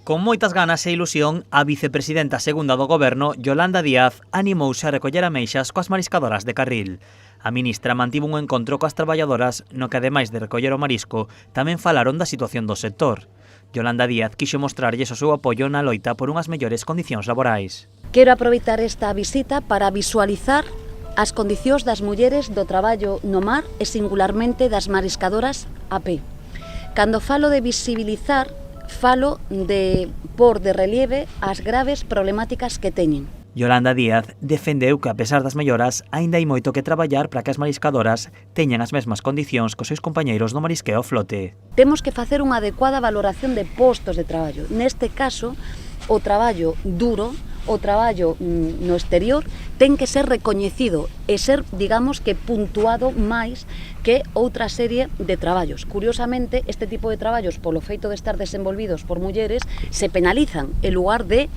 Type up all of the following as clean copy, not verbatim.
Con moitas ganas e ilusión, a vicepresidenta segunda do Goberno, Yolanda Díaz, animouse a recoller ameixas coas mariscadoras de Carril. A ministra mantivo un encontro coas traballadoras no que, ademais de recoller o marisco, tamén falaron da situación do sector. Yolanda Díaz quixo mostrarlles o seu apoio na loita por unhas mellores condicións laborais. Quero aproveitar esta visita para visualizar as condicións das mulleres do traballo no mar e singularmente das mariscadoras a pé. Cando falo de visibilizar, falo de pôr de relieve as graves problemáticas que teñen. Yolanda Díaz defendeu que, a pesar das melloras, aínda hai moito que traballar para que as mariscadoras teñan as mesmas condicións que os seus compañeiros do marisqueo flote. Temos que facer unha adecuada valoración de postos de traballo. Neste caso, o traballo duro, o traballo no exterior, ten que ser recoñecido e ser, digamos, que puntuado máis que outra serie de traballos. Curiosamente, este tipo de traballos, polo feito de estar desenvolvidos por mulleres, se penalizan en lugar de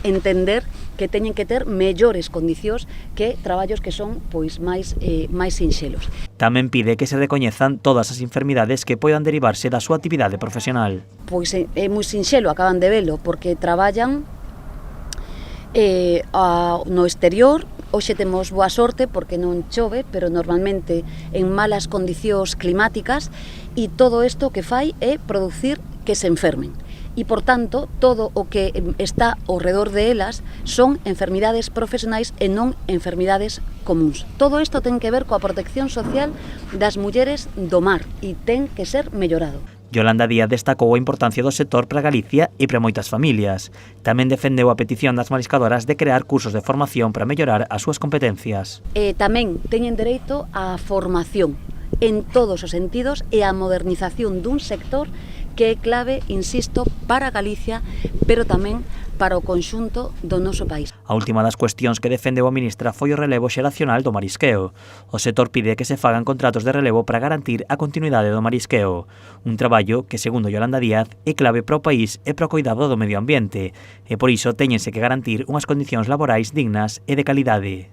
entender que teñen que ter mellores condicións que traballos que son pois máis sinxelos. Tamén pide que se recoñezan todas as enfermidades que poidan derivarse da súa actividade profesional. Pois é moi sinxelo, acaban de velo, porque traballan no exterior. Hoxe temos boa sorte porque non chove, pero normalmente en malas condicións climáticas, e todo isto que fai é producir que se enfermen. E, por tanto, todo o que está ao redor de elas son enfermidades profesionais e non enfermidades comuns. Todo isto ten que ver coa protección social das mulleres do mar e ten que ser mellorado. Yolanda Díaz destacou a importancia do sector para Galicia e para moitas familias. Tamén defendeu a petición das mariscadoras de crear cursos de formación para mellorar as súas competencias. Tamén teñen dereito á formación en todos os sentidos e á modernización dun sector que é clave, insisto, para Galicia, pero tamén para o conxunto do noso país. A última das cuestións que defendeu a ministra foi o relevo xeracional do marisqueo. O sector pide que se fagan contratos de relevo para garantir a continuidade do marisqueo. Un traballo que, segundo Yolanda Díaz, é clave para o país e para o cuidado do medio ambiente, e por iso téñense que garantir unhas condicións laborais dignas e de calidade.